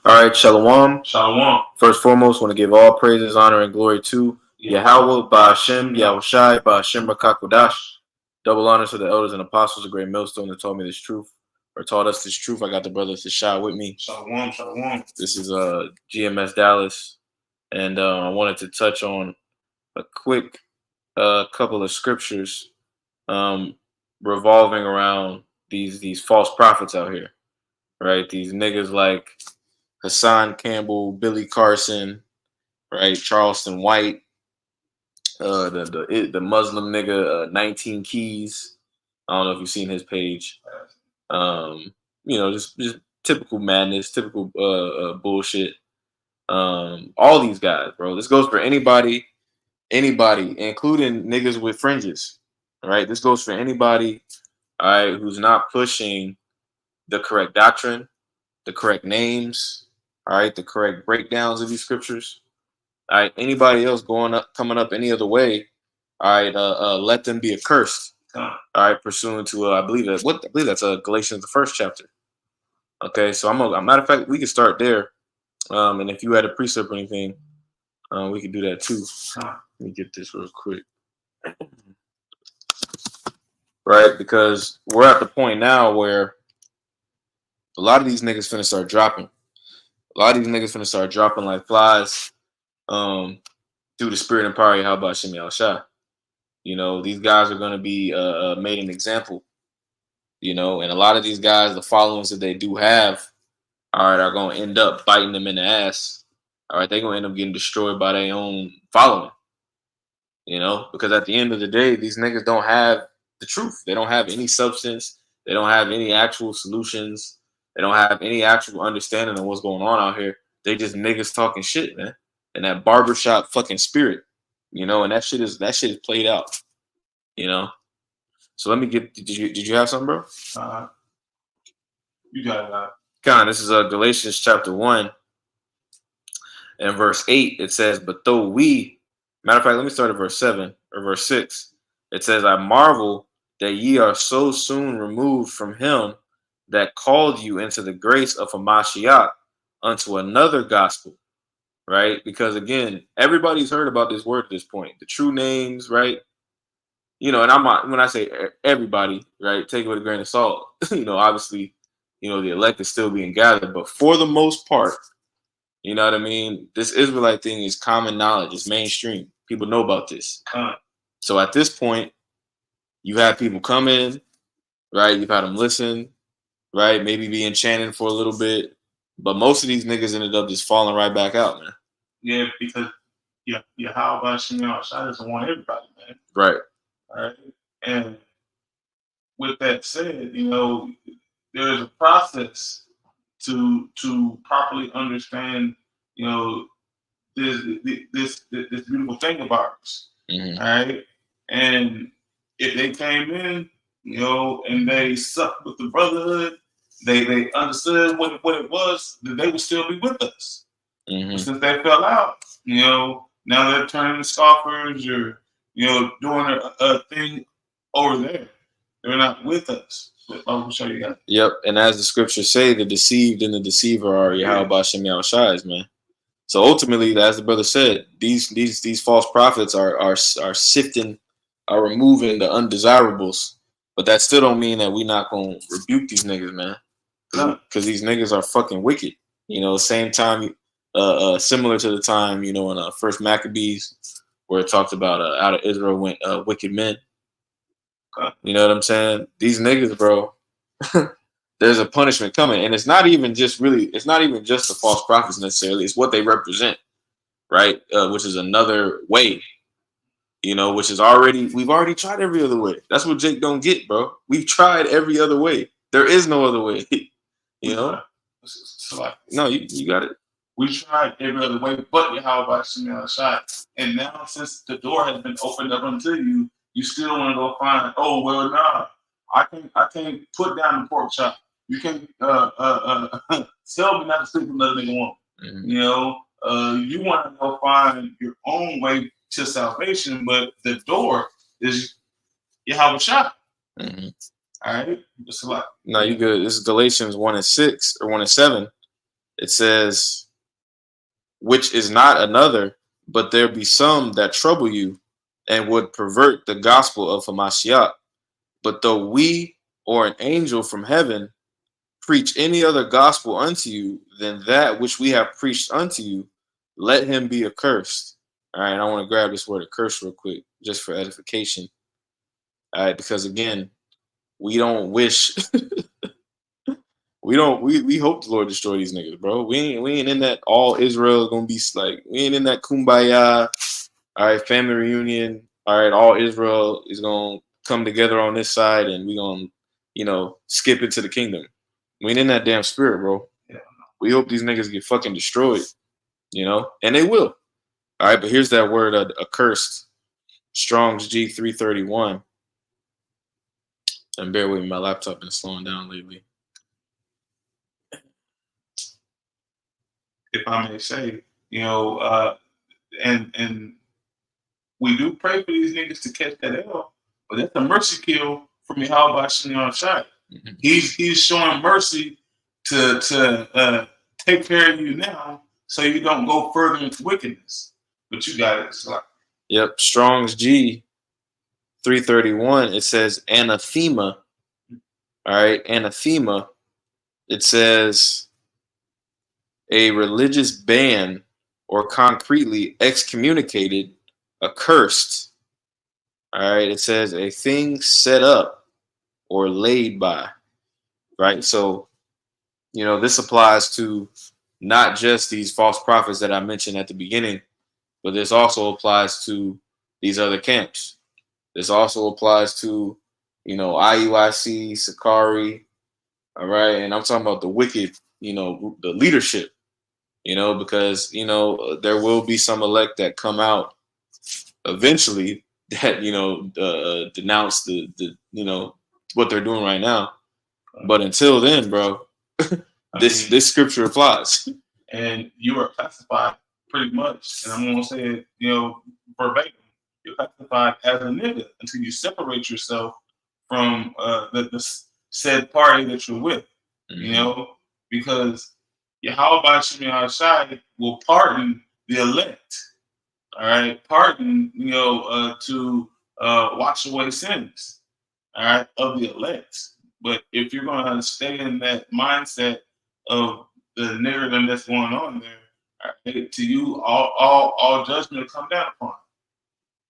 All right, Shalom. Shalom. First foremost, want to give all praises, honor, and glory to Yahweh, Ba'Hashem, Yahushai, Ba'Hashem, Rakakodash. Double honors to the elders and apostles, a great millstone that taught me this truth, or taught us this truth. I got the brother Tashai with me. Shalom, shalom. This is GMS Dallas, and I wanted to touch on a quick couple of scriptures revolving around these false prophets out here, right? These niggas like Hassan Campbell, Billy Carson, right? Charleston White, the Muslim nigga, 19 Keys. I don't know if you've seen his page. Just typical madness, typical bullshit. All these guys, bro. This goes for anybody, including niggas with fringes. All right, this goes for anybody, all right, who's not pushing the correct doctrine, the correct names, all right, the correct breakdowns of these scriptures. All right, anybody else coming up any other way, all right, let them be accursed. All right, pursuant to I believe that's Galatians the first chapter. Okay, so a matter of fact, we can start there. And if you had a precept or anything, we could do that too. Let me get this real quick. Right, because we're at the point now where a lot of these niggas finna start dropping. A lot of these niggas finna start dropping like flies through the spirit and power of Yahweh Shem Yahushua. You know, these guys are going to be made an example. You know, and a lot of these guys, the followings that they do have, all right, are going to end up biting them in the ass. All right, they're going to end up getting destroyed by their own following. You know, because at the end of the day, these niggas don't have the truth. They don't have any substance. They don't have any actual solutions. They don't have any actual understanding of what's going on out here. They just niggas talking shit, man. And that barbershop fucking spirit, you know, and that shit is played out, you know. So let me get. Did you have something, bro? You got it. Con, this is Galatians chapter 1 and verse 8. It says, "But though we," matter of fact, let me start at verse 7 or verse 6. It says, "I marvel that ye are so soon removed from him that called you into the grace of Hamashiach unto another gospel." Right? Because again, everybody's heard about this word at this point. The true names, right? You know, and I'm not, when I say everybody, right, take it with a grain of salt. You know, obviously, you know, the elect is still being gathered, but for the most part, you know what I mean? This Israelite thing is common knowledge. It's mainstream. People know about this. So at this point, you have people come in, right? You've had them listen, right? Maybe be enchanted for a little bit. But most of these niggas ended up just falling right back out, man. Yeah, because Yahweh Shem Yahushua doesn't want everybody, man. Right. All right. And with that said, you know, there is a process to properly understand, you know, this beautiful thing of ours. Mm-hmm. All right. And if they came in, you know, and they sucked with the brotherhood, they understood what it was, then they would still be with us. Mm-hmm. But since they fell out, you know, now they're turning to scoffers or, you know, doing a thing over there. They're not with us. But I will show you that. Yep. And as the scriptures say, the deceived and the deceiver are Yahweh Shem Yahushai, man. So ultimately, as the brother said, these false prophets are sifting, are removing the undesirables. But that still don't mean that we're not gonna rebuke these niggas, man. Because these niggas are fucking wicked. You know, same time, similar to the time, you know, in First Maccabees, where it talked about out of Israel went wicked men. You know what I'm saying? These niggas, bro. There's a punishment coming, and it's not even just the false prophets necessarily. It's what they represent, right? Which is another way, you know, we've already tried every other way. That's what Jake don't get, bro. We've tried every other way. There is no other way, you know. No, you got it. We tried every other way, but Yahweh Shem Yahushua. And now, since the door has been opened up unto you, you still want to go find. Oh well, nah. I can't put down the pork chop. You can't tell me not to sleep with another nigga woman. Mm-hmm. You know, you want to go find your own way to salvation, but the door is Yahweh Shah. Mm-hmm. All right, it's a lot. No, you good. This is Galatians 1:6 or 1:7. It says, which is not another, but there be some that trouble you and would pervert the gospel of Hamashiach. But though we or an angel from heaven preach any other gospel unto you than that which we have preached unto you, let him be accursed. All right, I want to grab this word accursed real quick, just for edification. All right, because again, we don't wish we hope the Lord destroy these niggas, bro. We ain't in that all Israel gonna be like, we ain't in that kumbaya. All right, family reunion. All right, all Israel is gonna come together on this side and we gonna, skip into the kingdom. We ain't in that damn spirit, bro. Yeah. We hope these niggas get fucking destroyed, and they will. All right, but here's that word accursed. Strong's G331. And bear with me, my laptop been slowing down lately. If I may say, and we do pray for these niggas to catch that L, but that's a mercy kill from Yahweh Shem Shai. Mm-hmm. He's showing mercy to take care of you now, so you don't go further into wickedness. But you got it. So. Yep, Strong's G 331. It says anathema. All right, anathema. It says a religious ban or concretely excommunicated, accursed. All right, it says a thing set up or laid by. Right, so this applies to not just these false prophets that I mentioned at the beginning, but this also applies to these other camps. This also applies to, IUIC, Sakari, all right? And I'm talking about the wicked, the leadership, because, there will be some elect that come out eventually that, denounce the what they're doing right now. But until then, bro, this scripture applies. And you are classified pretty much, and I'm going to say it, verbatim. You're classified as a nigga until you separate yourself from the said party that you're with, because Yahweh Shem Shai will pardon the elect, all right? Pardon, to wash away sins, all right, of the elect. But if you're going to stay in that mindset of the niggerdom that's going on there, to you, all judgment will come down upon.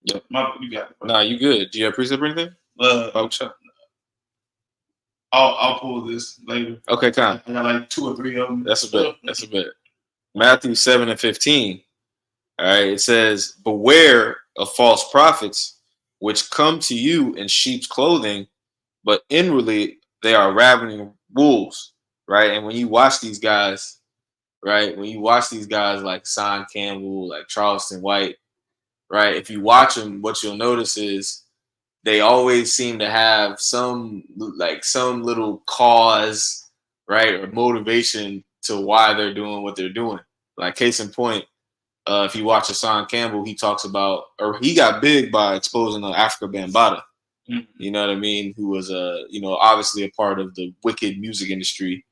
Yep. You got it. Bro. Nah, you good. Do you have precept or anything? I'll pull this later. Okay, kind. I got like 2 or 3 of them. That's a bit. Matthew 7:15. All right, it says, "Beware of false prophets, which come to you in sheep's clothing, but inwardly they are ravening wolves." Right, and when you watch these guys, right, like Son Campbell, like Charleston White, right, if you watch them, what you'll notice is they always seem to have some little cause, right, or motivation to why they're doing what they're doing. Like case in point, if you watch Hassan Campbell, he talks about, or he got big by exposing Africa Bambaataa. Mm-hmm. You know what I mean? Who was obviously a part of the wicked music industry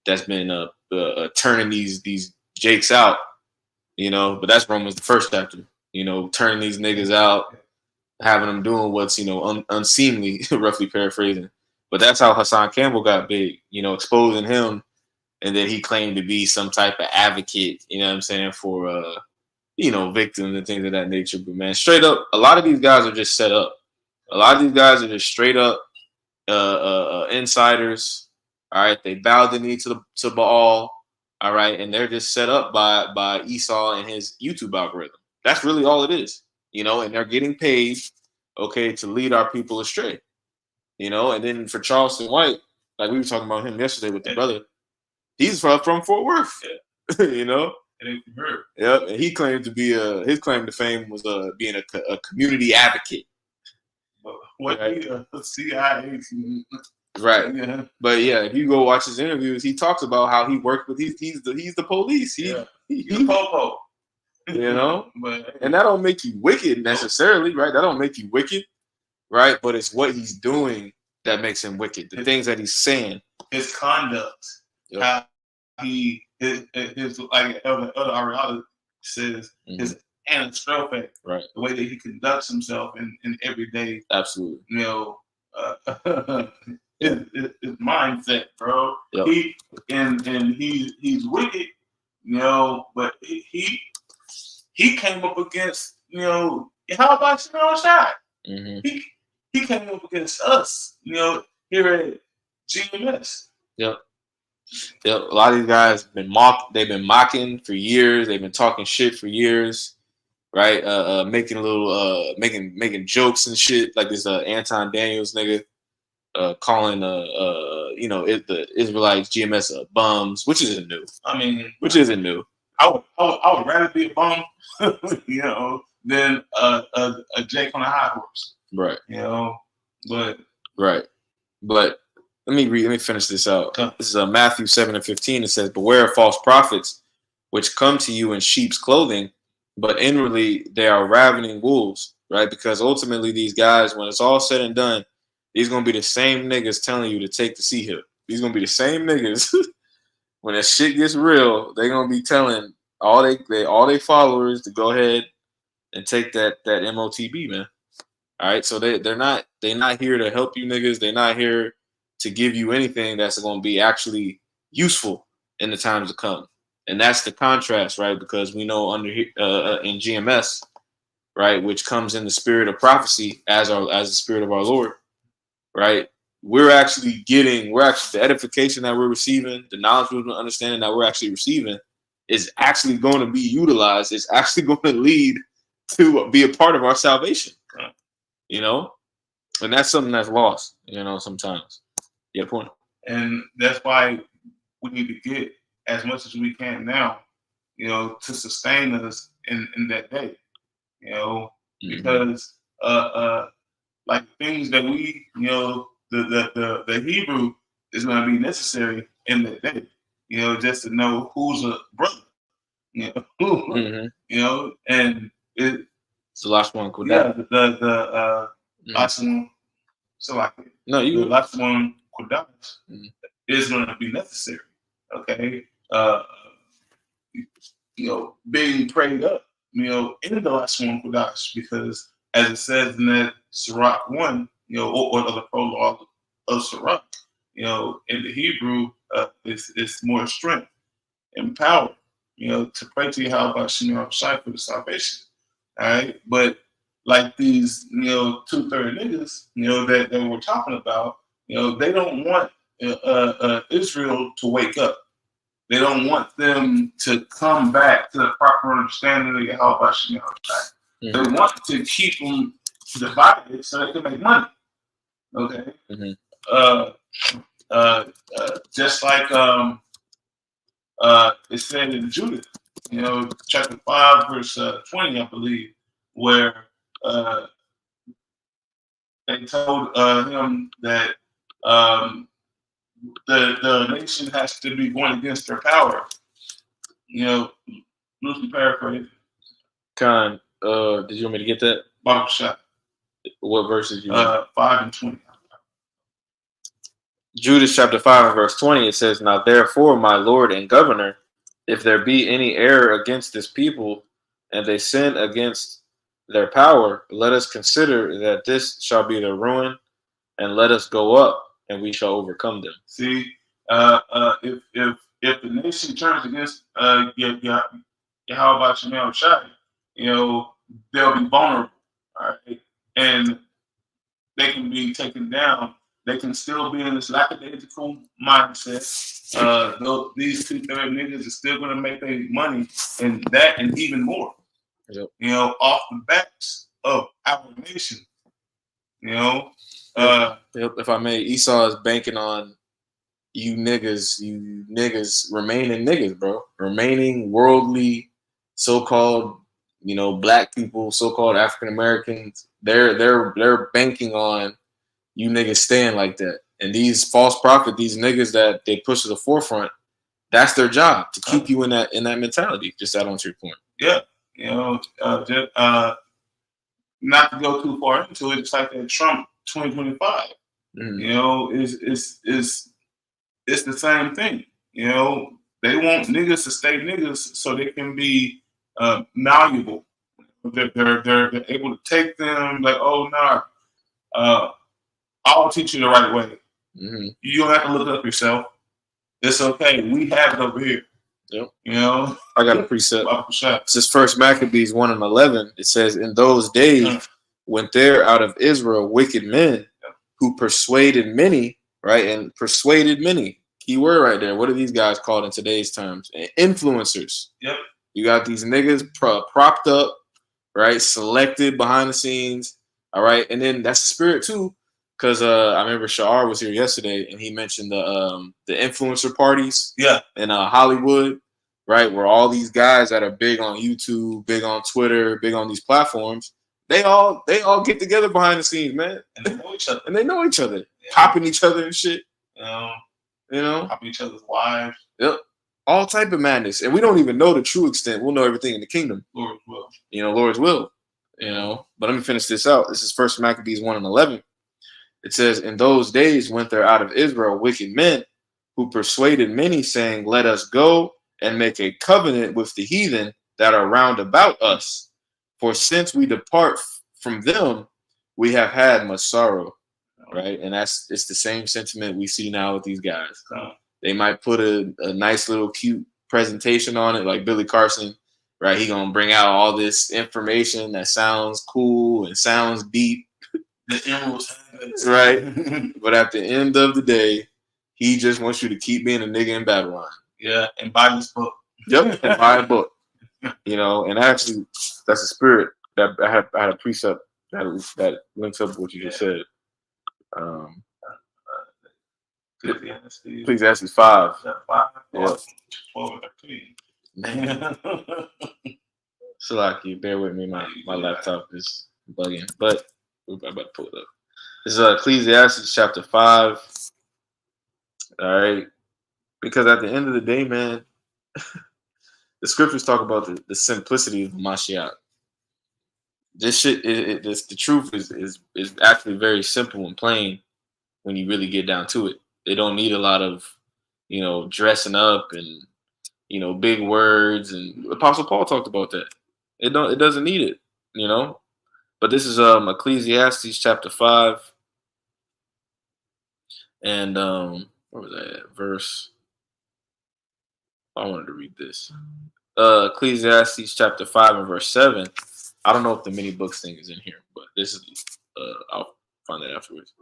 that's been turning these jakes out. But that's Romans the 1st chapter. Turning these niggas out, having them doing what's unseemly, roughly paraphrasing. But that's how Hassan Campbell got big. Exposing him, and then he claimed to be some type of advocate. You know what I'm saying, for victims and things of that nature. But man, straight up, a lot of these guys are just set up. A lot of these guys are just straight up insiders. All right, they bowed the knee to Baal. All right, and they're just set up by Esau and his YouTube algorithm. That's really all it is, and they're getting paid, okay, to lead our people astray, and then for Charleston White, like we were talking about him yesterday with the brother, he's from Fort Worth, Yep, and he claimed to be his claim to fame was being a community advocate. What CIA? Right. Yeah. But yeah, if you go watch his interviews, he talks about how he worked with he's the police. He's the popo. But and that don't make you wicked necessarily, right? That don't make you wicked, right? But it's what he's doing that makes him wicked. The things that he's saying, his conduct, how he his like Elder Ariala says, his anastrophe, right, the way that he conducts himself in everyday, absolutely, you know, his mindset, bro. Yep. He's wicked, you know, but he came up against, you know, how about Shimon Shai? He came up against us, you know, here at GMS. Yep. A lot of these guys they've been mocking for years. They've been talking shit for years, right? Making little making jokes and shit like this Anton Daniels nigga calling you know, the Israelites GMS bums, which isn't new. I mean, which isn't new. I would rather be a bum, you know, than a Jake on a high horse. Right. You know, but let me finish this out. This is Matthew 7:15. It says, "Beware of false prophets, which come to you in sheep's clothing, but inwardly they are ravening wolves." Right? Because ultimately these guys, when it's all said and done, these gonna be the same niggas telling you to take the sea hip. These gonna be the same niggas. When that shit gets real, they gonna be telling all they followers to go ahead and take that MOTB, man. All right, so they're not here to help you niggas. They're not here to give you anything that's going to be actually useful in the times to come. And that's the contrast, right? Because we know under in GMS, right, which comes in the spirit of prophecy as the spirit of our Lord, right? We're actually the edification that we're receiving, the knowledge we're understanding that we're actually receiving is actually going to be utilized. It's actually going to lead to be a part of our salvation. You know, and that's something that's lost, you know, sometimes. Yeah, point. And that's why we need to get as much as we can now, you know, to sustain us in that day, you know, because like things that we, you know, the Hebrew is going to be necessary in that day, you know, just to know who's a brother, you know, you know, and it's the last one. Yeah, the last one. So like the last one, Kodash, is going to be necessary. Okay, you know, being prayed up, you know, in the last one, Kodash, because as it says in that Sirach 1, you know, or the prologue of Sirach, you know, in the Hebrew, it's more strength and power, you know, to pray to Yahweh Shemel Shai for the salvation. All right, but like these, you know, 2/3 niggas, you know, that we're talking about, you know, they don't want Israel to wake up. They don't want them to come back to the proper understanding of Yahweh Shemel Shai. They want to keep them divided so they can make money. Okay. Just like it said in Judah, you know, chapter 5, verse 20, I believe, where they told him that the nation has to be going against their power. You know, loosely paraphrase. Khan, did you want me to get that? Bible shot. What verses you 5 and 20. Judas chapter 5 and verse 20, it says, "Now therefore, my Lord and Governor, if there be any error against this people, and they sin against their power, let us consider that this shall be their ruin, and let us go up, and we shall overcome them." See, if the nation turns against Yahweh Shemel Shai, you know, they'll be vulnerable, all right, and they can be taken down. They can still be in this lackadaisical mindset. These 2/3 niggas are still going to make their money, and that and even more. Yep. You know, off the backs of our nation. You know, if I may, Esau is banking on you niggas remaining niggas, bro. Remaining worldly, so-called, you know, black people, so-called African Americans. They're banking on you niggas staying like that. And these false prophets, these niggas that they push to the forefront, that's their job, to keep you in that mentality. Just add on to your point. Yeah, you know, not to go too far into it, it's like that Trump 2025. You know, it's the same thing. You know, They want niggas to stay niggas so they can be malleable. They're able to take them like, oh nah, I'll teach you the right way. Mm-hmm. You don't have to look it up yourself. It's okay. We have it over here. Yep. You know, I got a precept. This is First Maccabees 1:11. It says, "In those days went there out of Israel wicked men who persuaded many." Right, and persuaded many. Key word right there. What are these guys called in today's terms? Influencers. Yep. You got these niggas propped up, right? Selected behind the scenes. All right, and then that's the spirit too. Because I remember Sha'ar was here yesterday, and he mentioned the influencer parties, in Hollywood, right, where all these guys that are big on YouTube, big on Twitter, big on these platforms, they all get together behind the scenes, man, and they know each other, popping each other and shit, you know, popping each other's wives, all type of madness, and we don't even know the true extent. We'll know everything in the kingdom, Lord's will, Lord's will, But let me finish this out. This is First Maccabees 1:11. It says, "In those days went there out of Israel wicked men who persuaded many, saying, Let us go and make a covenant with the heathen that are round about us. For since we depart from them, we have had much sorrow." Right? And it's the same sentiment we see now with these guys. They might put a nice little cute presentation on it, like Billy Carson, right? He gonna bring out all this information that sounds cool and sounds deep. The emeralds, right? But at the end of the day, he just wants you to keep being a nigga in Babylon. Yeah, and buy this book. Yep, and buy a book. And actually, that's the spirit that I had a precept that links up with what you just said. Ecclesiastes 5. 5. Yeah. 12 or 13. Man. Salaki, bear with me. My laptop is bugging, but I'm about to pull it up. This is Ecclesiastes chapter 5. All right. Because at the end of the day, man, the scriptures talk about the simplicity of Mashiach. This shit, the truth is actually very simple and plain when you really get down to it. They don't need a lot of, dressing up and, big words. And Apostle Paul talked about that. It doesn't need it, But this is Ecclesiastes chapter 5. And where was that at? Verse. I wanted to read this. Ecclesiastes chapter 5 and verse 7. I don't know if the mini books thing is in here, but this is I'll find that afterwards.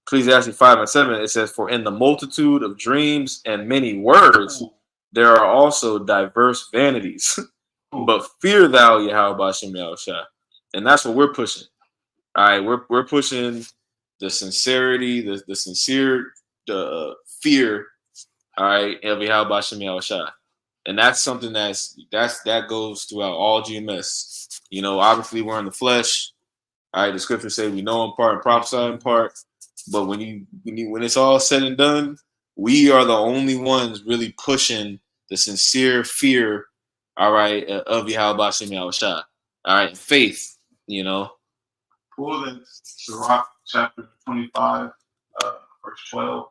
Ecclesiastes 5 and 7, it says, "For in the multitude of dreams and many words, there are also diverse vanities. But fear thou Yahweh B'Shem Yahushua." And that's what we're pushing. All right, we're pushing the sincerity, the sincere fear, all right, of Yahweh B'Shem Yahushua. And that's something that goes throughout all GMS. Obviously we're in the flesh. All right, the scriptures say we know in part and prophesy in part. But when it's all said and done, we are the only ones really pushing the sincere fear, all right, of Yahweh B'Shem Yahushua. All right, faith, Pull the Sirach chapter 25, verse 12.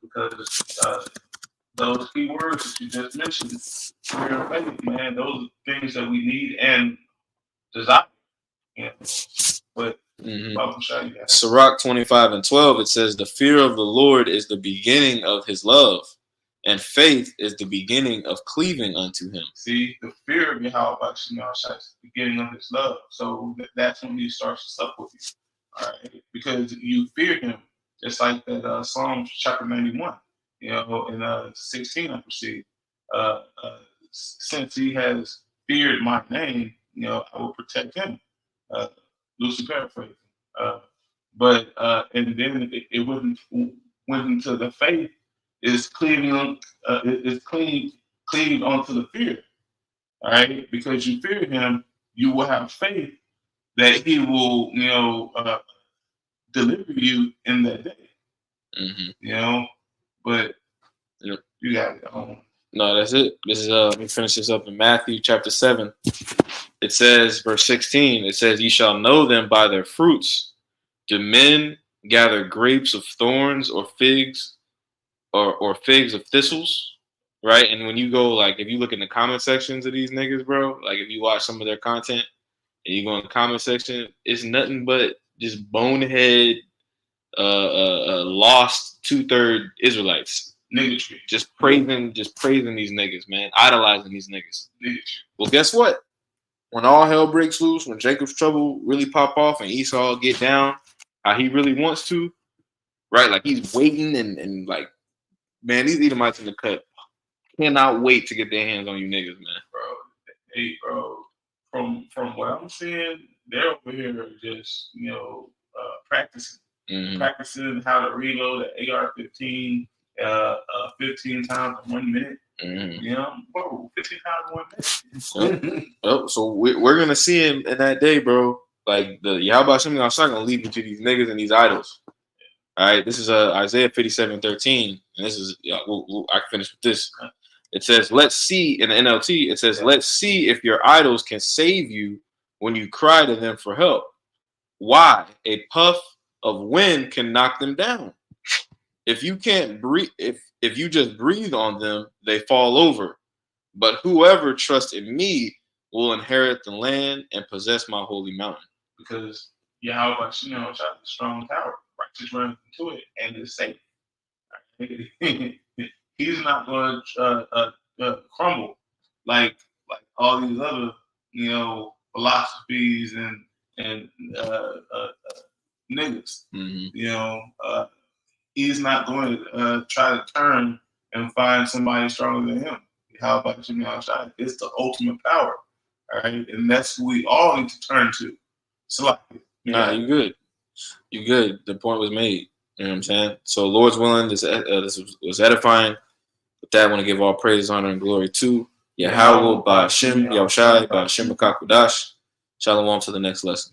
Because those key words that you just mentioned, fear and faith, man, those are things that we need and desire. But I'll show you that. Sirach 25 and 12, it says, "The fear of the Lord is the beginning of his love, and faith is the beginning of cleaving unto him." See, the fear of Yahweh B'Shem Yahushua is the beginning of his love. So that's when he starts to sup with you. All right, because you fear him. Just like that Psalm chapter 91, in 16 I perceive. Since he has feared my name, I will protect him. Loosely paraphrasing. And then it went into the faith is cleaving onto the fear. All right, because you fear him, you will have faith that he will, deliver you in that day. But you got it. No, that's it. This is let me finish this up in Matthew chapter 7. It says, verse 16, it says, "Ye shall know them by their fruits. Do men gather grapes of thorns or figs or figs of thistles? right? And when you go, like, if you look in the comment sections of these niggas, bro, like if you watch some of their content and you go in the comment section, it's nothing but just bonehead, lost 2/3 Israelites. Niggatry. Just praising these niggas, man. Idolizing these niggas. Niggatry. Well, guess what? When all hell breaks loose, when Jacob's trouble really pop off and Esau get down how he really wants to, right? Like he's waiting and like, man, these Edomites in the cut cannot wait to get their hands on you niggas, man. Bro, hey, bro, from what I'm seeing, they're over here just, practicing. Mm-hmm. Practicing how to reload the AR-15 15 times in 1 minute. Mm-hmm. Whoa, 15 times in 1 minute. Oh, so we're gonna see him in that day, bro. Like the Yahweh Hashem Yahshua gonna lead you to these niggas and these idols. All right, this is Isaiah 57:13, and this is I can finish with this. It says, "Let's see." In the NLT, it says, "Let's see if your idols can save you when you cry to them for help. Why? A puff of wind can knock them down. If you can't breathe, if you just breathe on them, they fall over. But whoever trusts in me will inherit the land and possess my holy mountain." Because Yahweh Hashem is a strong tower. Righteous runs into it and it's safe. He's not going to crumble like all these other philosophies and niggas. Mm-hmm. He's not going to try to turn and find somebody stronger than him. How about Jimmy Al-Shai? It's the ultimate power, all right, and that's who we all need to turn to. So, nah, you good. You good. The point was made. You know what I'm saying? So, Lord's willing, this was edifying. With that, I want to give all praise, honor, and glory to Yahweh, Ba'ashem, Yahushai, Ba'ashem, Makakudash. Shalom to the next lesson.